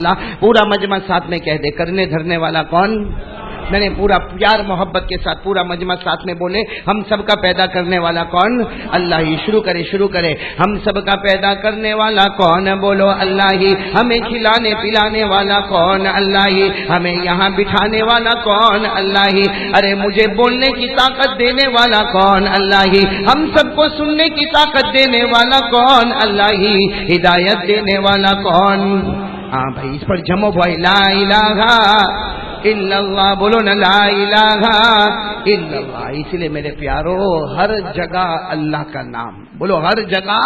اللہ پورا مجمع ساتھ میں کہہ دے، کرنے دھرنے والا کون؟ میں نے پورا پیار محبت کے ساتھ پورا مجمع ساتھ میں بولے، ہم سب کا پیدا کرنے والا کون؟ اللہ ہی۔ شروع کرے ہم سب کا پیدا کرنے والا کون؟ بولو اللہ ہی۔ ہمیں کھلانے پلانے والا کون؟ اللہ ہی۔ ہمیں یہاں بٹھانے والا کون؟ اللہ ہی۔ ارے مجھے بولنے کی طاقت دینے والا کون؟ اللہ ہی۔ ہم سب کو سننے کی طاقت دینے والا کون؟ اللہ ہی۔ ہدایت دینے والا کون؟ ہاں بھائی اس پر جمو بھائی، لا الہ الا اللہ، بولو نا لا الہ الا اللہ۔ اس لیے میرے پیارو ہر جگہ اللہ کا نام، بولو ہر جگہ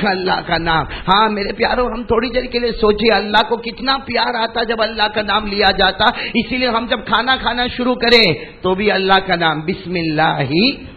اللہ کا نام۔ ہاں میرے پیارو ہم تھوڑی دیر کے لیے سوچئے اللہ کو کتنا پیار آتا جب اللہ کا نام لیا جاتا۔ اسی لیے ہم جب کھانا شروع کریں تو بھی اللہ کا نام، بسم اللہ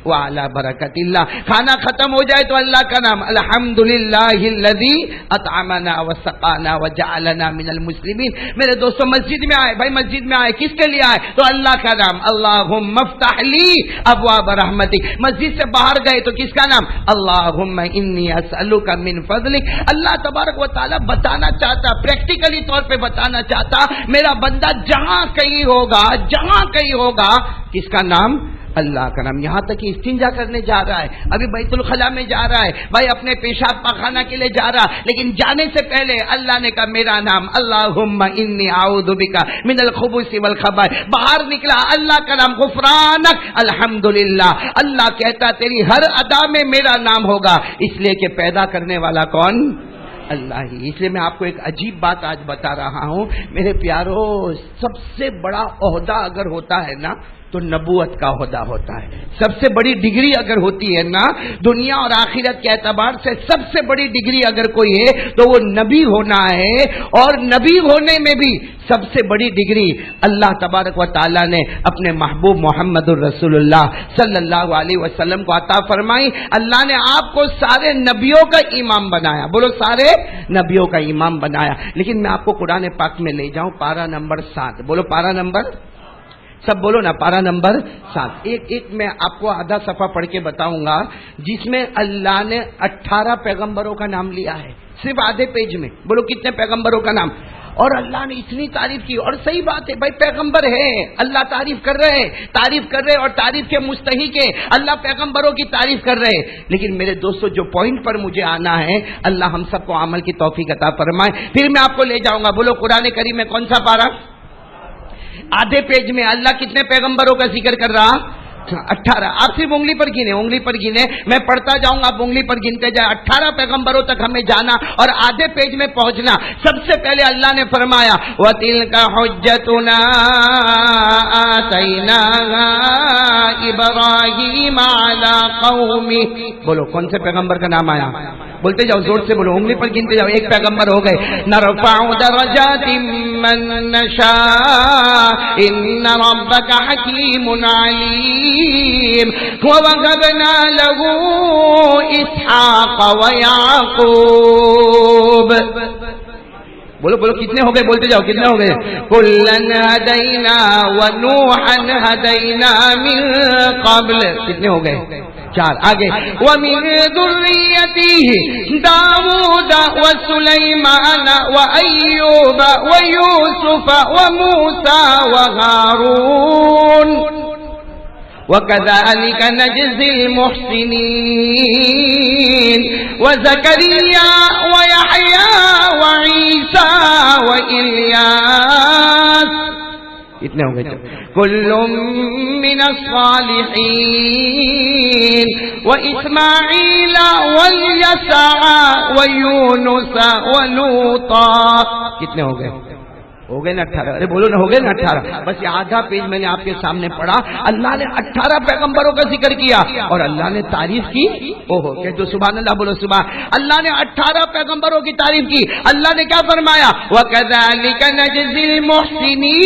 وعلی برکت اللہ۔ کھانا ختم ہو جائے تو اللہ کا نام، الحمدللہ الذی اطعمنا وسقانا وجعلنا من المسلمین۔ میرے دوستو مسجد میں آئے، بھائی مسجد میں آئے، کس کے لیے آئے؟ تو اللہ کا نام، اللہم افتح لی ابواب رحمتک۔ مسجد سے باہر گئے تو کس کا نام؟ اللہم انی اسألک من فضلک۔ اللہ تبارک و تعالی بتانا چاہتا، پریکٹیکلی طور پہ بتانا چاہتا، میرا بندہ جہاں کہیں ہوگا کس کا نام؟ اللہ کا نام۔ یہاں تک کہ استنجا کرنے جا رہا ہے، ابھی بیت الخلاء میں جا رہا ہے، بھائی اپنے پیشاب پاخانہ کے لیے جا رہا، لیکن جانے سے پہلے اللہ نے کہا میرا نام، اللہم انی اعوذ بک من الخبث والخبائث۔ باہر نکلا، اللہ کا نام، غفرانک الحمدللہ۔ اللہ کہتا تیری ہر ادا میں میرا نام ہوگا، اس لیے کہ پیدا کرنے والا کون؟ اللہ ہی۔ اس لیے میں آپ کو ایک عجیب بات آج بتا رہا ہوں میرے پیارو، سب سے بڑا عہدہ اگر ہوتا ہے نا تو نبوت کا عہدہ ہوتا ہے۔ سب سے بڑی ڈگری اگر ہوتی ہے نا دنیا اور آخرت کے اعتبار سے، سب سے بڑی ڈگری اگر کوئی ہے تو وہ نبی ہونا ہے، اور نبی ہونے میں بھی سب سے بڑی ڈگری اللہ تبارک و تعالی نے اپنے محبوب محمد الرسول اللہ صلی اللہ علیہ وسلم کو عطا فرمائی۔ اللہ نے آپ کو سارے نبیوں کا امام بنایا، بولو سارے نبیوں کا امام بنایا۔ لیکن میں آپ کو قرآن پاک میں لے جاؤں، پارہ نمبر 7، بولو پارہ نمبر، سب بولو نا، پارہ نمبر 7۔ ایک میں آپ کو آدھا صفحہ پڑھ کے بتاؤں گا جس میں اللہ نے 18 پیغمبروں کا نام لیا ہے، صرف آدھے پیج میں۔ بولو کتنے پیغمبروں کا نام؟ اور اللہ نے اتنی تعریف کی، اور صحیح بات ہے بھائی پیغمبر ہے، اللہ تعریف کر رہے اور تعریف کے مستحق ہے، اللہ پیغمبروں کی تعریف کر رہے۔ لیکن میرے دوستو جو پوائنٹ پر مجھے آنا ہے، اللہ ہم سب کو عمل کی توفیق عطا فرمائے۔ پھر میں آپ کو لے جاؤں گا، بولو قرآن کریم میں کون سا پارہ؟ آدھے پیج میں اللہ کتنے پیغمبروں کا ذکر کر رہا؟ 18۔ آپ صرف انگلی پر گنے، میں پڑھتا جاؤں گا، آپ انگلی پر گنتے جائے۔ 18 پیغمبروں تک ہمیں جانا اور آدھے پیج میں پہنچنا۔ سب سے پہلے اللہ نے فرمایا وَتِلْكَ حُجَّتُنَا آتَيْنَاهَا إِبْرَاهِيمَ عَلَى قَوْمِهِ۔ بولو کون سے پیغمبر کا نام آیا؟ بولتے جاؤ زور سے، بولو انگلی پر گنتے جاؤ، ایک پیغمبر ہو گئے۔ نَرْفَعُ دَرَجَاتٍ مَّن نَّشَاءُ إِنَّ رَبَّكَ حَكِيمٌ عَلِيمٌ وَوَهَبْنَا لَهُ إِسْحَاقَ وَيَعْقُوبَ۔ بولو کتنے ہو گئے؟ بولتے جاؤ کتنے ہو گئے؟ كُلًّا هَدَيْنَا وَنُوحًا هَدَيْنَا مِن قَبْلُ۔ کتنے ہو گئے؟ 4۔ آگے وَمِن ذُرِّيَّتِهِ دَاوُودَ وَسُلَيْمَانَ وَأَيُّوبَ وَيُوسُفَ وَمُوسَى وَهَارُونَ وَكَذَلِكَ نَجْزِي الْمُحْسِنِينَ وَزَكَرِيَّا وَيَحْيَى وَعِيسَى وَإِلْيَاسَ۔ اتنے ہو گئے؟ كُلٌّ مِّنَ الصَّالِحِينَ وَإِسْمَاعِيلَ وَالْيَسَعَ وَيُونُسَ وَلُوطًا۔ کتنے ہو گئے؟ ہو گئے نا 18؟ ارے بولو نا، ہو گئے نا 18؟ بس یہ آدھا پیج میں نے آپ کے سامنے پڑھا، اللہ نے 18 پیغمبروں کا ذکر کیا اور اللہ نے تعریف کی۔ اوہو کہ جو سبحان اللہ بولو سبحان اللہ نے 18 پیغمبروں کی تعریف کی۔ اللہ نے کیا فرمایا؟ وَكَذَلِكَ نَجْزِي الْمُحْسِنِينَ۔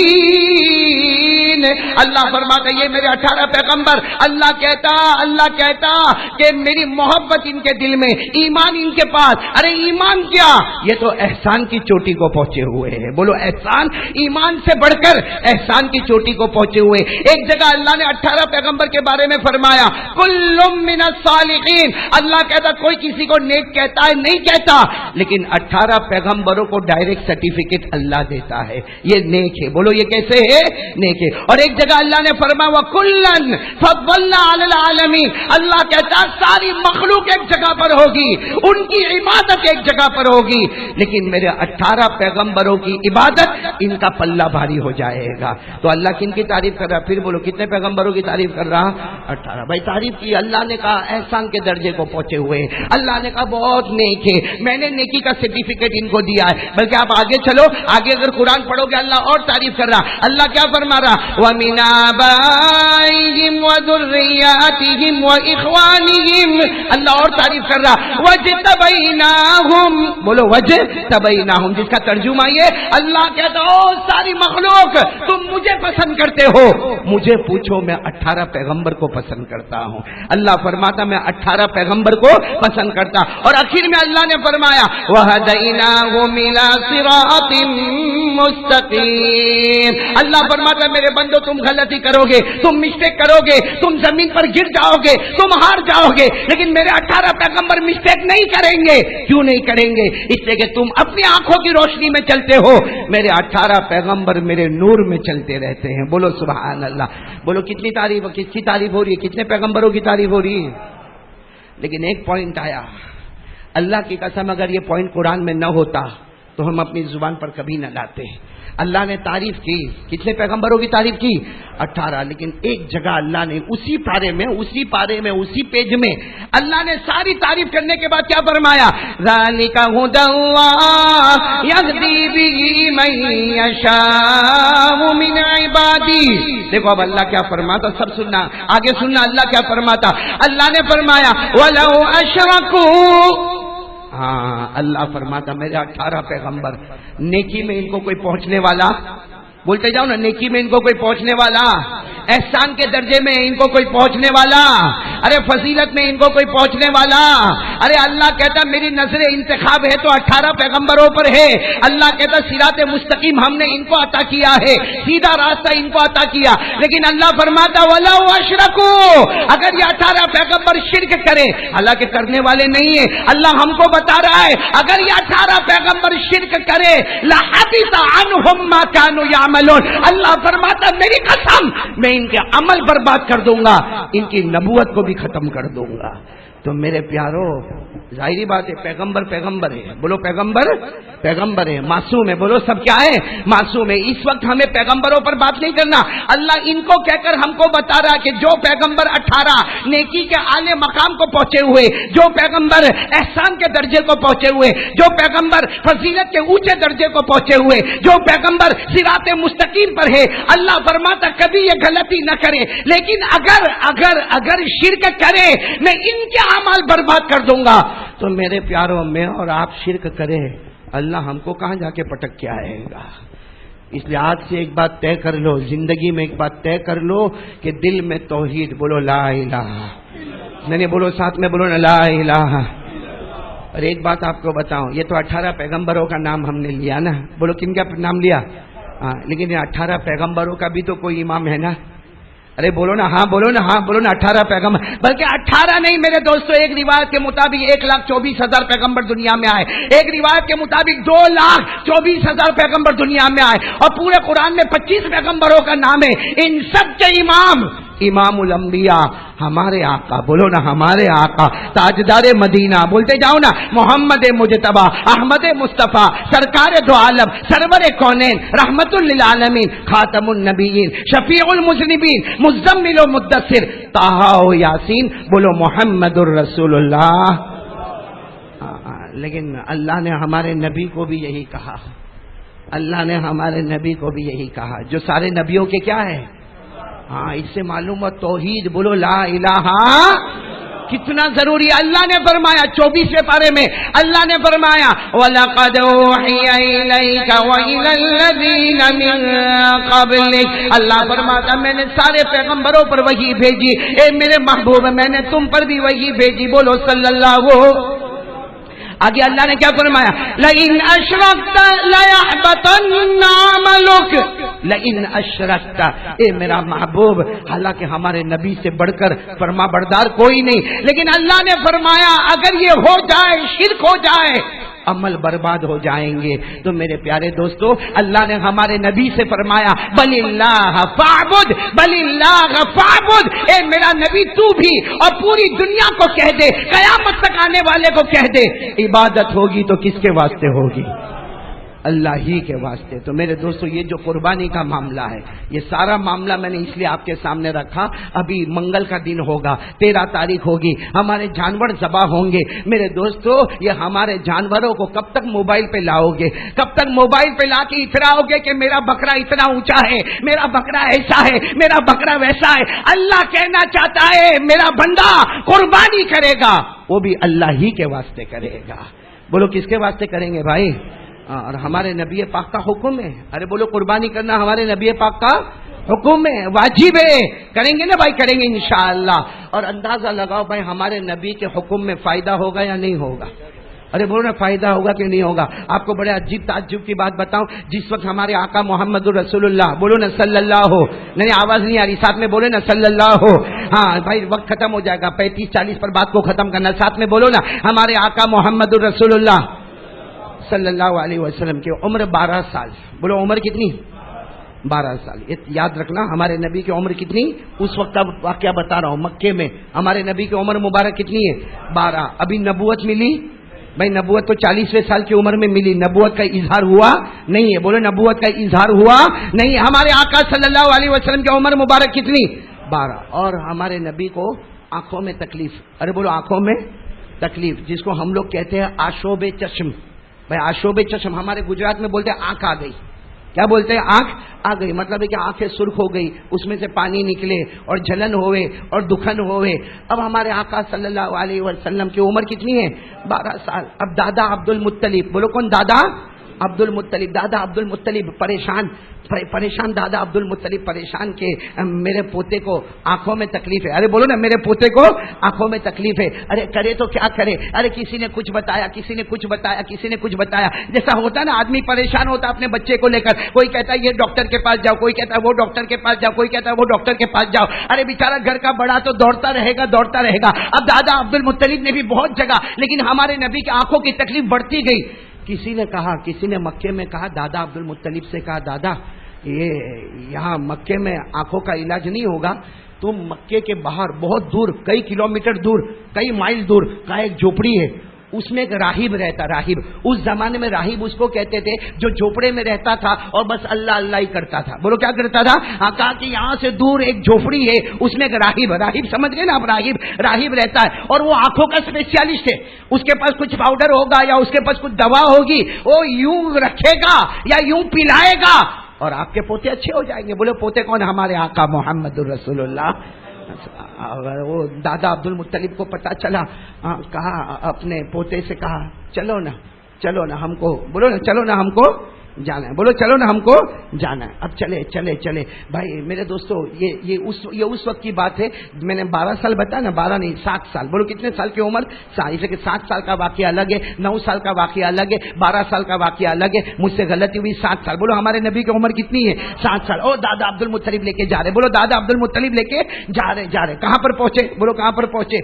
اللہ فرماتا یہ میرے 18 پیغمبر، اللہ کہتا کہ میری محبت ان کے دل میں، ایمان ان کے پاس. ارے ایمان کیا، یہ تو احسان کی چوٹی کو پہنچے ہوئے ہیں. بولو احسان، ایمان سے بڑھ کر احسان کی چوٹی کو پہنچے ہوئے. ایک جگہ اللہ نے 18 پیغمبر کے بارے میں فرمایا کل من الصالحین. اللہ کہتا کوئی کسی کو نیک کہتا ہے نہیں کہتا، لیکن 18 پیغمبروں کو ڈائریکٹ سرٹیفکیٹ اللہ دیتا ہے یہ نیک ہے. بولو یہ کیسے ہے؟ نیک ہے. اور ایک جگہ اللہ نے فرمایا وَكُلًّا فَضَّلْنَا عَلَى الْعَالَمِينَ. اللہ کہتا ساری مخلوق ایک جگہ پر ہوگی، ان کی عبادت ایک جگہ پر ہوگی، لیکن میرے 18 پیغمبروں کی عبادت ان کا پلہ بھاری ہو جائے گا. تو اللہ کن کی تعریف کر رہا؟ پھر بولو کتنے پیغمبروں کی تعریف کر رہا؟ 18. بھائی تعریف کی. اللہ نے کہا احسان کے درجے کو پہنچے ہوئے، اللہ نے کہا بہت نیک ہے، میں نے نیکی کا سرٹیفکیٹ ان کو دیا ہے. بلکہ آپ آگے چلو، آگے اگر قرآن پڑھو گے اللہ اور تعریف کر رہا. اللہ کیا فرما رہا؟ وَمِنْ آبَائِهِمْ وَذُرِّيَّاتِهِمْ وَإِخْوَانِهِمْ. اللہ اور تعریف کر رہا. وَاجْتَبَيْنَاهُمْ. بولو وَاجْتَبَيْنَاهُمْ، جس کا ترجمہ یہ اللہ کہتا او ساری مخلوق تم مجھے پسند کرتے ہو، مجھے پوچھو میں 18 پیغمبر کو پسند کرتا ہوں. اللہ فرماتا میں 18 پیغمبر کو پسند کرتا. اور آخر میں اللہ نے فرمایا وَهَدَيْنَاهُمْ إِلَى صِرَاطٍ مُسْتَقِيمٍ. اللہ فرماتا میرے بندو تم غلطی کرو گے، تم مسٹیک کرو گے، تم زمین پر گر جاؤ گے، تم ہار جاؤ گے، لیکن میرے 18 پیغمبر مسٹیک نہیں کریں گے. کیوں نہیں کریں گے؟ اس لیے کہ تم اپنی آنکھوں کی روشنی میں چلتے ہو، میرے 18 پیغمبر میرے نور میں چلتے رہتے ہیں. بولو سبحان اللہ. بولو کتنی تعریف، کس کی تعریف ہو رہی ہے؟ کتنے پیغمبروں کی تعریف ہو رہی ہے؟ لیکن ایک پوائنٹ آیا، اللہ کی قسم اگر یہ پوائنٹ قرآن میں نہ ہوتا تو ہم اپنی زبان پر کبھی نہ لاتے. اللہ نے تعریف کی، کتنے پیغمبروں کی تعریف کی؟ 18. لیکن ایک جگہ اللہ نے اسی پارے میں اسی پیج میں اللہ نے ساری تعریف کرنے کے بعد کیا فرمایا؟ ذَلِكَ هُدَى اللَّهِ يَهْدِي بِهِ مَن يَشَاءُ مِنْ عِبَادِهِ. دیکھو اب اللہ کیا فرماتا، سب سننا، آگے سننا. اللہ کیا فرماتا؟ اللہ نے فرمایا وَلَوْ أَشْرَكُوا. ہاں اللہ فرماتا میرے 18 پیغمبر نیکی میں ان کو کوئی پہنچنے والا، بولتے جاؤ نا، نیکی میں ان کو کوئی پہنچنے والا، احسان کے درجے میں ان کو کوئی پہنچنے والا، ارے فضیلت میں ان کو کوئی پہنچنے والا. ارے اللہ کہتا میری نظر انتخاب ہے تو 18 پیغمبروں پر ہے. اللہ کہتا صراط مستقیم ہم نے ان کو عطا کیا ہے، سیدھا راستہ ان کو عطا کیا. لیکن اللہ فرماتا وَلَوْ أَشْرَكُوا. اگر یہ 18 پیغمبر شرک کرے، حالانکہ کرنے والے نہیں ہیں، اللہ ہم کو بتا رہا ہے اگر یہ 18 پیغمبر شرک کرے لَحَبِطَ عَنْهُمْ مَا كَانُوا يَعْمَلُونَ. اللہ فرماتا میری قسم میں ان کے عمل برباد کر دوں گا، ان کی نبوت کو بھی ختم کر دوں گا. تو میرے پیارو ظاہری بات ہے پیغمبر ہے. بولو پیغمبر ہے، معصوم ہے. بولو سب کیا ہے؟ معصوم ہے. اس وقت ہمیں پیغمبروں پر بات نہیں کرنا. اللہ ان کو کہہ کر ہم کو بتا رہا کہ جو پیغمبر 18 نیکی کے اعلی مقام کو پہنچے ہوئے، جو پیغمبر احسان کے درجے کو پہنچے ہوئے، جو پیغمبر فضیلت کے اونچے درجے کو پہنچے ہوئے، جو پیغمبر صراط مستقیم پر ہے، اللہ فرماتا کبھی یہ غلطی نہ کرے. لیکن اگر شرک کرے میں ان کے اعمال برباد کر دوں گا. تو میرے پیاروں میں اور آپ شرک کریں، اللہ ہم کو کہاں جا کے پٹک کے آئے گا. اس لیے آج سے ایک بات طے کر لو، زندگی میں ایک بات طے کر لو کہ دل میں توحید، بولو لا الہ، نہیں بولو ساتھ میں بولو نا لا الہ. اور ایک بات آپ کو بتاؤں، یہ تو 18 پیغمبروں کا نام ہم نے لیا نا، بولو کن کا نام لیا؟ لیکن یہ 18 پیغمبروں کا بھی تو کوئی امام ہے نا. ارے بولو نا ہاں، بولو نا ہاں، بولو نا 18 پیغمبر. بلکہ 18 نہیں میرے دوستو، ایک روایت کے مطابق 1,24,000 پیغمبر دنیا میں آئے. ایک روایت کے مطابق 2,24,000 پیغمبر دنیا میں آئے. اور پورے قرآن میں 25 پیغمبروں کا نام ہے. ان سب کے امام الانبیاء ہمارے آقا، بولو نا ہمارے آقا، تاجدار مدینہ، بولتے جاؤ نا، محمد مجتبی، احمد مصطفیٰ، سرکار دو عالم، سرور کونین، رحمت للعالمین، خاتم النبیین، شفیع المذنبین، مزمل و مدثر، طٰہٰ و یاسین، بولو محمد الرسول اللہ. لیکن اللہ نے ہمارے نبی کو بھی یہی کہا، اللہ نے ہمارے نبی کو بھی یہی کہا جو سارے نبیوں کے کیا ہے. ہاں اس سے معلوم ہو توحید، بولو لا الہ. کتنا ضروری ہے. اللہ نے فرمایا 24ویں پارے میں اللہ نے فرمایا وَلَقَدْ أُوحِيَ إِلَيْكَ وَإِلَى الَّذِينَ مِن قَبْلِكَ. اللہ فرماتا میں نے سارے پیغمبروں پر وحی بھیجی. اے میرے محبوب میں نے تم پر بھی وحی بھیجی. بولو صلی اللہ. آگے اللہ نے کیا فرمایا لَإِنْ أَشْرَكْتَ لَيَحْبَطَنَّ عَمَلُكَ. لَإِنْ أَشْرَكْتَ اے میرا محبوب. حالانکہ ہمارے نبی سے بڑھ کر فرما بردار کوئی نہیں، لیکن اللہ نے فرمایا اگر یہ ہو جائے، شرک ہو جائے، عمل برباد ہو جائیں گے. تو میرے پیارے دوستو اللہ نے ہمارے نبی سے فرمایا بل اللہ فاعبد، بل اللہ فاعبد. اے میرا نبی تو بھی اور پوری دنیا کو کہہ دے، قیامت تک آنے والے کو کہہ دے عبادت ہوگی تو کس کے واسطے ہوگی؟ اللہ ہی کے واسطے. تو میرے دوستو یہ جو قربانی کا معاملہ ہے، یہ سارا معاملہ میں نے اس لیے آپ کے سامنے رکھا. ابھی منگل کا دن ہوگا، 13 تاریخ ہوگی، ہمارے جانور ذبح ہوں گے. میرے دوستو یہ ہمارے جانوروں کو کب تک موبائل پہ لاؤ گے؟ کب تک موبائل پہ لا کے اتراؤ گے کہ میرا بکرا اتنا اونچا ہے، میرا بکرا ایسا ہے، میرا بکرا ویسا ہے؟ اللہ کہنا چاہتا ہے میرا بندہ قربانی کرے گا وہ بھی اللہ ہی کے واسطے کرے گا. بولو کس کے واسطے کریں گے بھائی؟ اور ہمارے نبی پاک کا حکم ہے. ارے بولو قربانی کرنا ہمارے نبی پاک کا حکم ہے، واجب ہے. کریں گے نا بھائی؟ کریں گے انشاءاللہ. اور اندازہ لگاؤ بھائی ہمارے نبی کے حکم میں فائدہ ہوگا یا نہیں ہوگا؟ ارے بولو نا فائدہ ہوگا کہ نہیں ہوگا؟ آپ کو بڑے عجیب تعجب کی بات بتاؤں. جس وقت ہمارے آقا محمد رسول اللہ، بولو نا صلی اللہ ہو، نہیں آواز نہیں آ رہی، ساتھ میں بولے نا صلی اللہ ہو. ہاں بھائی وقت ختم ہو جائے گا، 35-40 پر بات کو ختم کرنا. ساتھ میں بولو نا ہمارے آقا محمد رسول اللہ صلی اللہ علیہ وسلم کی عمر 12 سال. بولو عمر کتنی؟ 12 سال. یاد رکھنا ہمارے نبی کی عمر کتنی؟ اس وقت کا واقعہ بتا رہا ہوں. مکے میں ہمارے نبی کی عمر مبارک کتنی ہے؟ 12. ابھی نبوت ملی بھائی، نبوت تو 40ویں سال کی عمر میں ملی. نبوت کا اظہار ہوا نہیں ہے. بولو نبوت کا اظہار ہوا نہیں. ہمارے آقا صلی اللہ علیہ وسلم کی عمر مبارک کتنی؟ 12. اور ہمارے نبی کو آنکھوں میں تکلیف. ارے بولو آنکھوں میں تکلیف، جس کو ہم لوگ کہتے ہیں آشوب چشم. بھائی آشوب چشم ہمارے گجرات میں بولتے ہیں آنکھ آ گئی. کیا بولتے ہیں؟ آنکھ آ گئی. مطلب ہے کہ آنکھیں سرخ ہو گئی، اس میں سے پانی نکلے اور جلن ہوئے اور دکھن ہوئے. اب ہمارے آقا صلی اللہ علیہ وسلم کی عمر کتنی ہے؟ 12 سال. اب دادا عبد المطلب، بولو کون؟ دادا عبد المطلب. دادا عبد المطلب پریشان دادا عبد المطلب پریشان کہ میرے پوتے کو آنکھوں میں تکلیف ہے. ارے بولو نا میرے پوتے کو آنکھوں میں تکلیف ہے. ارے کرے تو کیا کرے؟ ارے کسی نے کچھ بتایا، کسی نے کچھ بتایا، کسی نے کچھ بتایا. جیسا ہوتا نا آدمی پریشان ہوتا اپنے بچے کو لے کر. کوئی کہتا ہے یہ ڈاکٹر کے پاس جاؤ، کوئی کہتا ہے وہ ڈاکٹر کے پاس جاؤ، کوئی کہتا ہے وہ ڈاکٹر کے پاس جاؤ. ارے بیچارہ گھر کا بڑا تو دوڑتا رہے گا. اب دادا عبد المطلب نے بھی بہت جگہ، لیکن ہمارے نبی کی آنکھوں کی تکلیف بڑھتی گئی. کسی نے کہا، کسی نے مکے میں کہا، دادا عبد المطلب سے کہا دادا یہ یہاں مکے میں آنکھوں کا علاج نہیں ہوگا، تم مکے کے باہر بہت دور، کئی کلومیٹر دور، کئی مائل دور کا ایک جھوپڑی ہے، اس میں ایک راہب رہتا. راہب اس زمانے میں راہب اس کو کہتے تھے جو جھوپڑے میں رہتا تھا اور بس اللہ اللہ ہی کرتا تھا. بولو کیا کرتا تھا؟ کہا کہ یہاں سے دور ایک جھوپڑی ہے، اس میں ایک راہب سمجھ گئے نا آپ؟ راہب رہتا ہے اور وہ آنکھوں کا اسپیشلسٹ ہے. اس کے پاس کچھ پاؤڈر ہوگا یا اس کے پاس کچھ دوا ہوگی، وہ یوں رکھے گا یا یوں پلائے گا اور آپ کے پوتے اچھے ہو جائیں گے. بولے پوتے کون؟ ہمارے آقا محمد رسول اللہ. وہ دادا عبد المطلب کو پتا چلا، کہا اپنے پوتے سے، کہا چلو نا ہم کو، بولو نا چلو نا ہم کو جانا ہے. بولو چلو نا ہم کو جانا ہے. اب چلے بھائی میرے دوستو، یہ اس وقت کی بات ہے. میں نے 12 سال بتایا نا، 12 نہیں 7 سال. بولو کتنے سال کی عمر؟ 7 سال کا واقعہ الگ ہے، 9 سال کا واقعہ الگ ہے، 12 سال کا واقعہ الگ ہے. مجھ سے غلطی ہوئی. 7 سال. بولو ہمارے نبی کی عمر کتنی ہے؟ 7 سال. اور دادا عبد المطلب لے کے جا رہے. بولو دادا عبد المطلب لے کے جا رہے. کہاں پر پہنچے؟ بولو کہاں پر پہنچے؟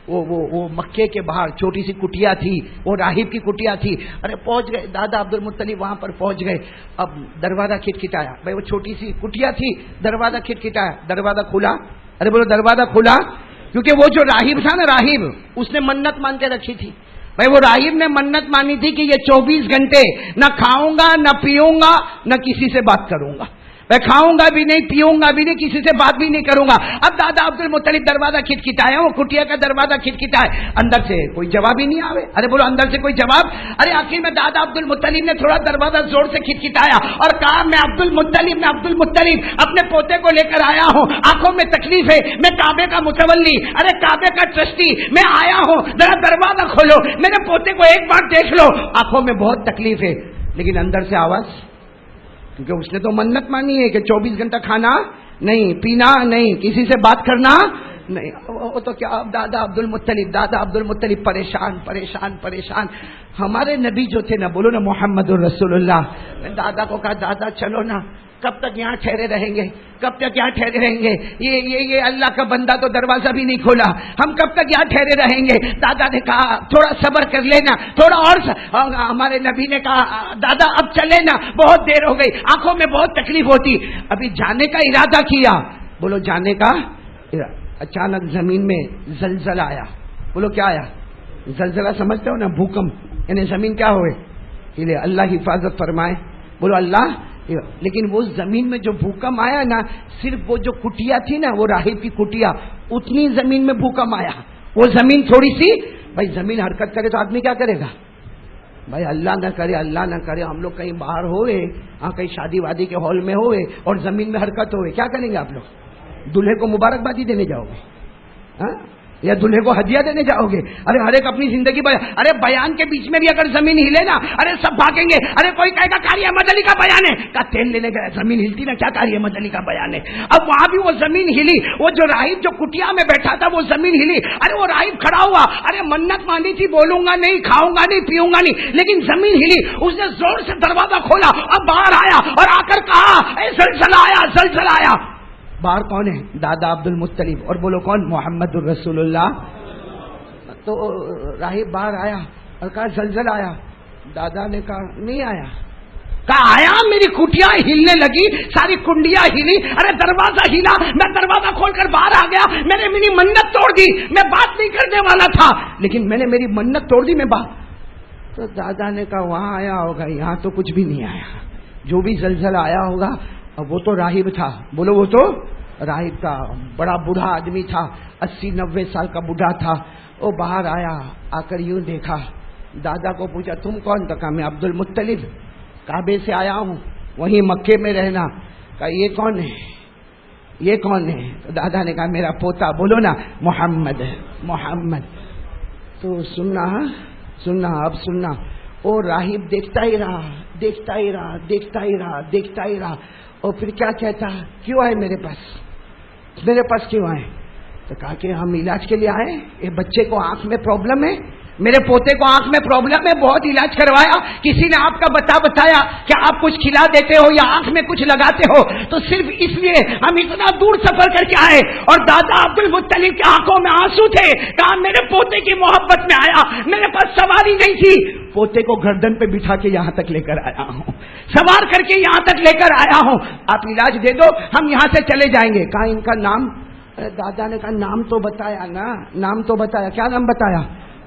وہ مکے کے باہر چھوٹی سی کٹیا تھی، وہ راہب کی کٹیا تھی. ارے پہنچ گئے دادا عبد المطلب، وہاں پر پہنچ گئے. اب دروازہ کھٹکھٹایا. بھائی وہ چھوٹی سی کٹیا تھی، دروازہ کھٹکھٹایا، دروازہ کھلا. ارے بولو دروازہ کھلا. کیونکہ وہ جو راہب تھا نا، راہب اس نے منت مان کے رکھی تھی. بھائی وہ راہب نے منت مانی تھی کہ یہ 24 گھنٹے نہ کھاؤں گا، نہ پیوں گا، نہ کسی سے بات کروں گا. میں کھاؤں گا بھی نہیں, پیوں گا بھی نہیں, کسی سے بات بھی نہیں کروں گا. اب دادا عبد المطلب دروازہ کھٹکھٹایا, وہ کٹیا کا دروازہ کھٹکھٹایا, اندر سے کوئی جواب ہی نہیں آوے. ارے بولو اندر سے کوئی جواب. ارے آخر میں دادا عبد المطلب نے تھوڑا دروازہ زور سے کھٹکھٹایا اور کہا میں عبد المطلب اپنے پوتے کو لے کر آیا ہوں, آنکھوں میں تکلیف ہے, میں کعبے کا متولی, ارے کعبے کا ٹرسٹی میں آیا ہوں, ذرا دروازہ کھولو, میرے پوتے کو ایک بار دیکھ لو, آنکھوں میں بہت تکلیف ہے. لیکن اندر سے آواز, کیونکہ اس نے تو منت مانی ہے کہ 24 گھنٹہ کھانا نہیں, پینا نہیں, کسی سے بات کرنا نہیں. وہ تو کیا دادا عبد المطلب پریشان. ہمارے نبی جو تھے نا, بولو نا محمد الرسول اللہ, دادا کو کہا دادا چلو نا, کب تک یہاں ٹھہرے رہیں گے, یہ اللہ کا بندہ تو دروازہ بھی نہیں کھولا, ہم کب تک یہاں ٹھہرے رہیں گے. دادا نے کہا تھوڑا صبر کر لینا, تھوڑا اور ہمارے نبی نے کہا دادا اب چلے نا, بہت دیر ہو گئی, آنکھوں میں بہت تکلیف ہوتی. ابھی جانے کا ارادہ کیا, بولو جانے کا. اچانک زمین میں زلزلہ آیا. بولو کیا آیا؟ زلزلہ سمجھتے ہو نا, بھوکمپ, یعنی زمین کیا ہوئے, اللہ حفاظت فرمائے. بولو اللہ. لیکن وہ زمین میں جو بھوکم آیا نا, صرف وہ جو کٹیا تھی نا, وہ راہب کی کٹیا, اتنی زمین میں بھوکم آیا. وہ زمین تھوڑی سی, بھائی زمین حرکت کرے تو آدمی کیا کرے گا بھائی؟ اللہ نہ کرے ہم لوگ کہیں باہر ہوئے, کہیں شادی وادی کے ہال میں ہوئے اور زمین میں حرکت ہوئے, کیا کریں گے آپ لوگ؟ دلہے کو مبارکبادی دینے جاؤ گے یا دلہے کو ہدیہ دینے جاؤ گے؟ ارے ہر ایک اپنی زندگی ارے بیان کے بیچ میں بھی اگر زمین ہلے نا, ارے سب بھاگیں گے. ارے کوئی کہے گا قاری احمد علی کا بیان ہے, کا تیل لینے گیا, زمین ہلتی نا, کیا قاری احمد علی کا بیان ہے. اب وہاں بھی وہ زمین ہلی, وہ جو راہب جو کٹیا میں بیٹھا تھا وہ زمین ہلی. ارے وہ راہب کھڑا ہوا, ارے منت مانی تھی, بولوں گا نہیں, کھاؤں گا نہیں, پیوں گا نہیں, لیکن زمین ہلی. اس نے زور سے دروازہ کھولا, اب باہر آیا اور آ کر کہا اے زلزلہ آیا. باہر کون ہے؟ دادا عبد المطلب. اور بولو کون؟ محمد الرسول اللہ. تو راہب باہر آیا اور کہا زلزلہ آیا. دادا نے کہا نہیں آیا. کہا آیا, میری کٹیا ہلنے لگی, ساری کنڈیاں ہلی, ارے دروازہ ہلا, میں دروازہ کھول کر باہر آ گیا, میں نے میری منت توڑ دی, میں بات نہیں کرنے والا تھا لیکن میں نے میری منت توڑ دی, میں بات. تو دادا نے کہا وہاں آیا ہوگا, یہاں تو کچھ بھی نہیں آیا. جو بھی زلزلہ آیا ہوگا, اب وہ تو راہب تھا. بولو وہ تو راہب تھا, بڑا بوڑھا آدمی تھا, 80-90 سال کا بوڑھا تھا. وہ باہر آیا, آ کر یوں دیکھا, دادا کو پوچھا تم کون؟ تو کہا میں عبد المطلب, کعبے سے آیا ہوں, وہیں مکے میں رہنا. کہا یہ کون ہے؟ تو دادا نے کہا میرا پوتا. بولو نا محمد. تو سننا اب سننا. وہ راہب دیکھتا ہی رہا اور پھر کیا کہتا, کیوں آئے میرے پاس کیوں آئے؟ تو کہا کہ ہم علاج کے لیے آئے, یہ بچے کو آنکھ میں پرابلم ہے, میرے پوتے کو آنکھ میں پرابلم ہے, بہت علاج کروایا, کسی نے آپ کا بتایا کہ آپ کچھ کھلا دیتے ہو یا آنکھ میں کچھ لگاتے ہو, تو صرف اس لیے ہم اتنا دور سفر کر کے آئے. اور دادا عبد المطلب کی آنکھوں میں آنسو تھے. کہا میرے پوتے کی محبت میں آیا, میرے پاس سواری نہیں تھی, پوتے کو گردن پہ بٹھا کے یہاں تک لے کر آیا ہوں, سوار کر کے یہاں تک لے کر آیا ہوں, آپ علاج دے دو, ہم یہاں سے چلے جائیں گے. کہا ان کا نام؟ دادا نے کہا نام تو بتایا نا, نام تو بتایا. کیا نام بتایا؟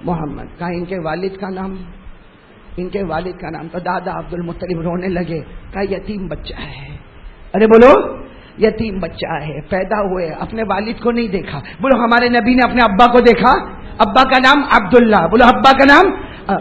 محمد. کہا ان کے والد کا نام؟ تو دادا عبد المطلب رونے لگے. کہا یتیم بچہ ہے. ارے بولو یتیم بچہ ہے, پیدا ہوئے, اپنے والد کو نہیں دیکھا. بولو ہمارے نبی نے اپنے ابا کو دیکھا, ابا کا نام عبداللہ. بولو ابا کا نام.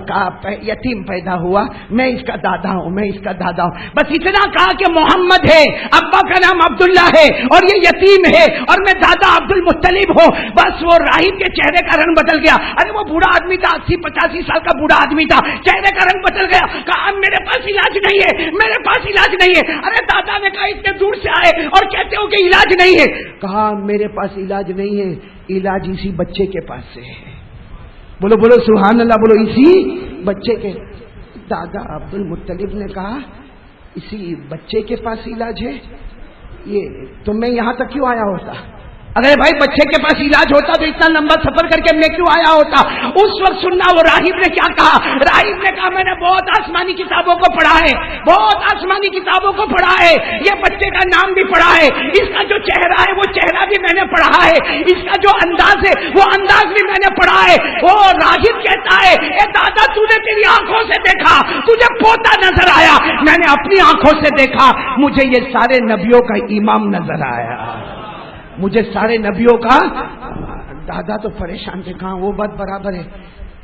کہا یتیم پیدا ہوا, میں اس کا دادا ہوں. بس اتنا کہا کہ محمد ہے, ابا کا نام عبداللہ ہے, اور یہ یتیم ہے, اور میں دادا عبد المطلب ہوں. بس وہ راہب کے چہرے کا رنگ بدل گیا. ارے وہ بوڑھا آدمی تھا, 80-85 سال کا بوڑھا آدمی تھا, چہرے کا رنگ بدل گیا. کہا میرے پاس علاج نہیں ہے. ارے دادا نے کہا اتنے دور سے آئے اور کہتے ہو کہ علاج نہیں ہے. کہا میرے پاس علاج نہیں ہے, علاج اسی بچے کے پاس سے ہے. بولو سبحان اللہ, بولو اسی بچے کے. دادا عبد المطلب نے کہا اسی بچے کے پاس علاج ہے, یہ تو میں یہاں تک کیوں آیا ہوتا, اگر بھائی بچے کے پاس علاج ہوتا تو اتنا لمبا سفر کر کے میں کیوں آیا ہوتا؟ اس وقت سننا وہ راہب نے کیا کہا. راہب نے کہا میں نے بہت آسمانی کتابوں کو پڑھا ہے، بہت آسمانی کتابوں کو پڑھا ہے، یہ بچے کا نام بھی پڑھا ہے، اس کا جو چہرہ ہے وہ چہرہ بھی میں نے پڑھا ہے، اس کا جو انداز ہے وہ انداز بھی میں نے پڑھا ہے. وہ راہب کہتا ہے اے دادا تو نے تیری آنکھوں سے دیکھا، تجھے پوتا نظر آیا، میں نے اپنی آنکھوں سے دیکھا، مجھے یہ سارے نبیوں کا امام نظر آیا، مجھے سارے نبیوں کا. دادا تو پریشان تھے، کہاں وہ بات برابر ہے،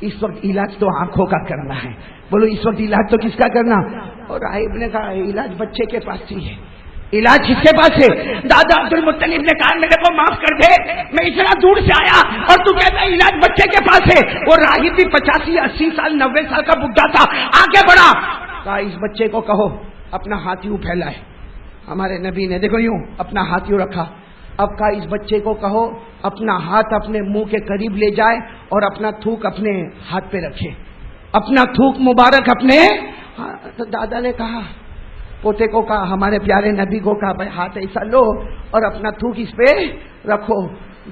اس وقت علاج تو آنکھوں کا کرنا ہے. بولو اس وقت علاج تو کس کا کرنا؟ اور راہب نے کہا علاج بچے کے پاس ہی ہے. علاج کس کے پاس ہے؟ دادا عبد المطلب نے کہا میرے کو معاف کر دے، میں اتنا دور سے آیا اور تو کہتا ہے علاج بچے کے پاس ہے. اور راہب بھی 85 80 سال 90 سال کا بڈھا تھا، آگے بڑھا، کہا اس بچے کو کہو اپنا ہاتھ یوں پھیلائے. ہمارے نبی نے دیکھو یوں اپنا ہاتھ یوں رکھا. اب کہا اس بچے کو کہو اپنا ہاتھ اپنے منہ کے قریب لے جائے اور اپنا تھوک اپنے ہاتھ پہ رکھے، اپنا تھوک مبارک اپنے. تو دادا نے کہا، پوتے کو کہا، ہمارے پیارے نبی کو کہا بھائی ہاتھ ایسا لو اور اپنا تھوک اس پہ رکھو.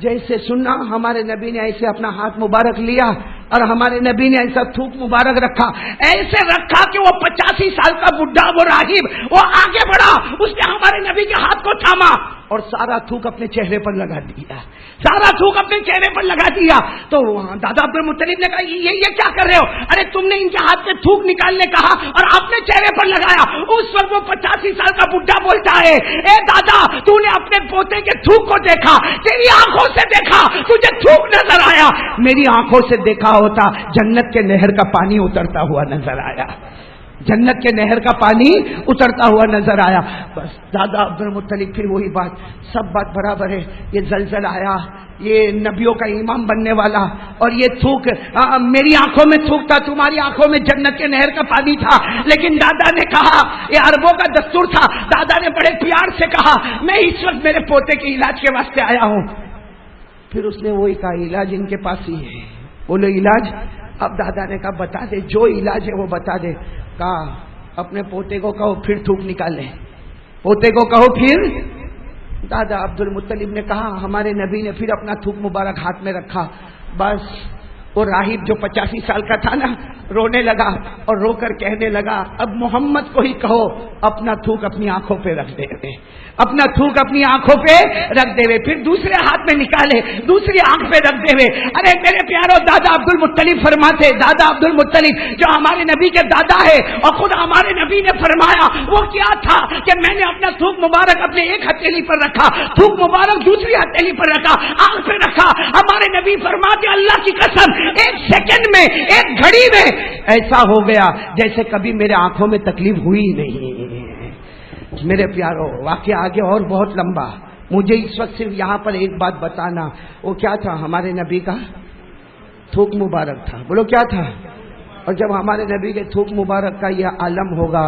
جیسے سننا ہمارے نبی نے ایسے اپنا ہاتھ مبارک لیا اور ہمارے نبی نے ایسا تھوک مبارک رکھا، ایسے رکھا کہ وہ 85 سال کا بڈھا وہ راہب وہ آگے بڑھا، اس نے ہمارے نبی کے ہاتھ کو تھاما اور سارا تھوک اپنے چہرے پر لگا دیا، سارا تھوک اپنے چہرے پر لگا دیا. تو دادا عبد المطلب نے کہا یہ کیا کر رہے ہو؟ ارے تم نے ان کے ہاتھ سے تھوک نکالنے کہا اور اپنے چہرے پر لگایا. اس وقت وہ 85 سال کا بڈھا بولتا ہے اے دادا تو نے اپنے پوتے کے تھوک کو دیکھا، تیری آنکھوں سے دیکھا، تجھے تھوک نظر آیا، میری آنکھوں سے دیکھا ہوتا جنت کے نہر کا پانی اترتا ہوا نظر آیا، جنت کے نہر کا پانی اترتا ہوا نظر آیا. بس دادا عبد المطلب پھر وہی بات، سب بات برابر ہے. یہ زلزلہ آیا، یہ نبیوں کا امام بننے والا، اور یہ تھوک میری آنکھوں میں تھوک تھا، تمہاری آنکھوں میں جنت کے نہر کا پانی تھا. لیکن دادا نے کہا، یہ عربوں کا دستور تھا، دادا نے بڑے پیار سے کہا میں اس وقت میرے پوتے کے علاج کے واسطے آیا ہوں. پھر اس نے وہی کہا علاج ان کے پاس ہی ہے. بولو علاج. اب دادا نے کہا بتا دے جو علاج ہے وہ بتا دے. کہا اپنے پوتے کو کہو پھر تھوک نکالے، پوتے کو کہو پھر. دادا عبد المطلب نے کہا، ہمارے نبی نے پھر اپنا تھوک مبارک ہاتھ میں رکھا. بس وہ راہب جو 85 سال کا تھا نا رونے لگا اور رو کر کہنے لگا اب محمد کو ہی کہو اپنا تھوک اپنی آنکھوں پہ رکھ دے وے، اپنا تھوک اپنی آنکھوں پہ رکھ دے وے. پھر دوسرے ہاتھ میں نکالے، دوسری آنکھ پہ رکھ دے وے. ارے میرے پیارو دادا عبد المطلب فرماتے، دادا عبد المطلب جو ہمارے نبی کے دادا ہے اور خود ہمارے نبی نے فرمایا وہ کیا تھا کہ میں نے اپنا تھوک مبارک اپنے ایک ہتھیلی پر رکھا، تھوک مبارک دوسری ہتھیلی پر رکھا، آنکھ پہ رکھا. ہمارے نبی فرماتے اللہ کی قسم ایک سیکنڈ میں ایک گھڑی میں ایسا ہو گیا جیسے کبھی میرے آنکھوں میں تکلیف ہوئی نہیں. میرے پیارو واقعہ آگے اور بہت لمبا، مجھے اس وقت صرف یہاں پر ایک بات بتانا، وہ کیا تھا ہمارے نبی کا تھوک مبارک تھا. بولو کیا تھا؟ اور جب ہمارے نبی کے تھوک مبارک کا یہ عالم ہوگا،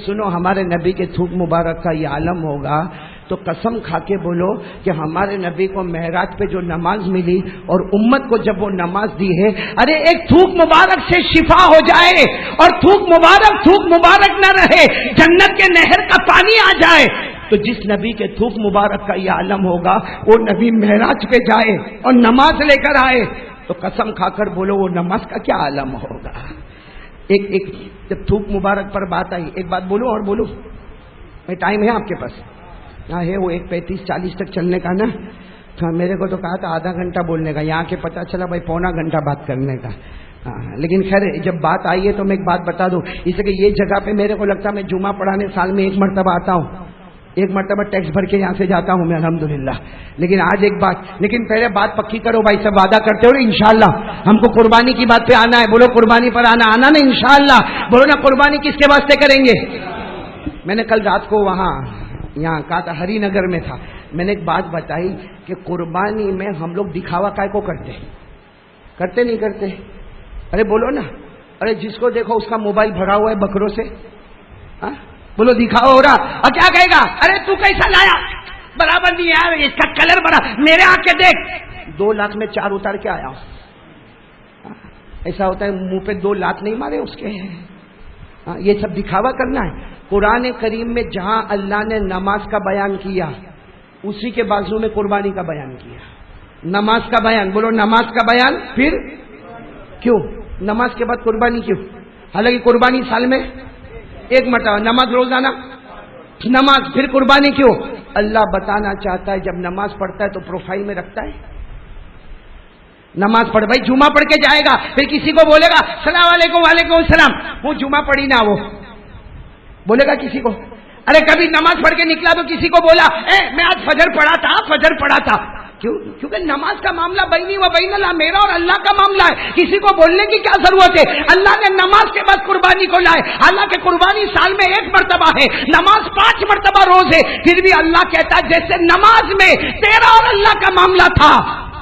سنو ہمارے نبی کے تھوک مبارک کا یہ عالم ہوگا تو قسم کھا کے بولو کہ ہمارے نبی کو معراج پہ جو نماز ملی اور امت کو جب وہ نماز دی ہے، ارے ایک تھوک مبارک سے شفا ہو جائے اور تھوک مبارک نہ رہے، جنت کے نہر کا پانی آ جائے، تو جس نبی کے تھوک مبارک کا یہ عالم ہوگا وہ نبی معراج پہ جائے اور نماز لے کر آئے تو قسم کھا کر بولو وہ نماز کا کیا عالم ہوگا. ایک جب تھوک مبارک پر بات آئی، ایک بات بولو اور بولو، ٹائم ہے آپ کے پاس؟ یہاں ہے وہ 1:35-40 تک چلنے کا نا. میرے کو تو کہا تھا آدھا گھنٹہ بولنے کا، یہاں کے پتہ چلا بھائی پونا گھنٹہ بات کرنے کا. لیکن خیر جب بات آئی ہے تو میں ایک بات بتا دوں، اس لیے کہ یہ جگہ پہ میرے کو لگتا ہے میں جمعہ پڑھانے سال میں ایک مرتبہ آتا ہوں، ایک مرتبہ ٹیکس بھر کے یہاں سے جاتا ہوں میں الحمدللہ. لیکن آج ایک بات، لیکن پہلے بات پکی کرو بھائی، سب وعدہ کرتے ہو نا انشاءاللہ ہم کو قربانی کی بات پہ آنا ہے. بولو قربانی پر آنا نا انشاءاللہ. بولو نا قربانی کس کے واسطے کریں گے. میں نے کل رات کو وہاں یہاں کہا تھا ہری نگر میں تھا، میں نے ایک بات بتائی کہ قربانی میں ہم لوگ دکھاوا کائے کو کرتے نہیں کرتے. ارے بولو نا، ارے جس کو دیکھو اس کا موبائل بھرا ہوا ہے بکروں سے، بولو دکھاوا ہو رہا، اور کیا کہے گا ارے تو کیسا لایا، برابر نہیں یار، اس کا کلر بڑا، میرے آ کے دیکھ 2 لاکھ میں 4 اتار کے آیا ہوں. ایسا ہوتا ہے منہ پہ 2 لاکھ نہیں مارے اس کے. یہ سب دکھاوا کرنا ہے. قرآن کریم میں جہاں اللہ نے نماز کا بیان کیا اسی کے بازو میں قربانی کا بیان کیا، نماز کا بیان، بولو نماز کا بیان، پھر کیوں نماز کے بعد قربانی کیوں؟ حالانکہ قربانی سال میں ایک مرتبہ، نماز روزانہ، نماز پھر قربانی کیوں؟ اللہ بتانا چاہتا ہے جب نماز پڑھتا ہے تو پروفائل میں رکھتا ہے، نماز پڑھ، بھائی جمعہ پڑھ کے جائے گا، پھر کسی کو بولے گا السلام علیکم، وعلیکم السلام، وہ جمعہ پڑھی نہ، وہ بولے گا کسی کو؟ ارے کبھی نماز پڑھ کے نکلا تو کسی کو بولا میں آج فجر پڑھا تھا، فجر پڑھا تھا، کیوں؟ کیونکہ نماز کا معاملہ بینی و بین اللہ، میرا اور اللہ کا معاملہ ہے، کسی کو بولنے کی کیا ضرورت ہے؟ اللہ نے نماز کے بعد قربانی کو لائے، حالانکہ قربانی سال میں ایک مرتبہ ہے، نماز 5 مرتبہ روز ہے، پھر بھی اللہ کہتا ہے جیسے نماز میں تیرا اور اللہ کا معاملہ تھا،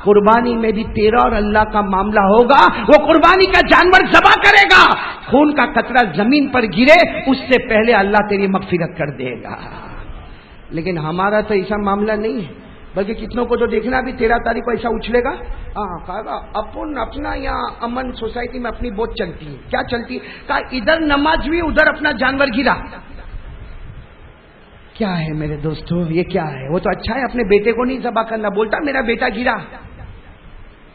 قربانی میں بھی تیرا اور اللہ کا معاملہ ہوگا، وہ قربانی کا جانور ذبح کرے گا، خون کا قطرہ زمین پر گرے اس سے پہلے اللہ تیری مغفرت کر دے گا۔ لیکن ہمارا تو ایسا معاملہ نہیں ہے، بلکہ کتنوں کو تو دیکھنا بھی 13 تاریخ کو ایسا اچھلے گا، کہا اپن اپنا یہاں امن سوسائٹی میں اپنی بہت چلتی ہے، کیا چلتی؟ کہا ادھر نماز ہوئی ادھر اپنا جانور گرا، کیا ہے میرے دوستو یہ کیا ہے؟ وہ تو اچھا ہے اپنے بیٹے کو نہیں ذبح کرنا، بولتا میرا بیٹا گرا،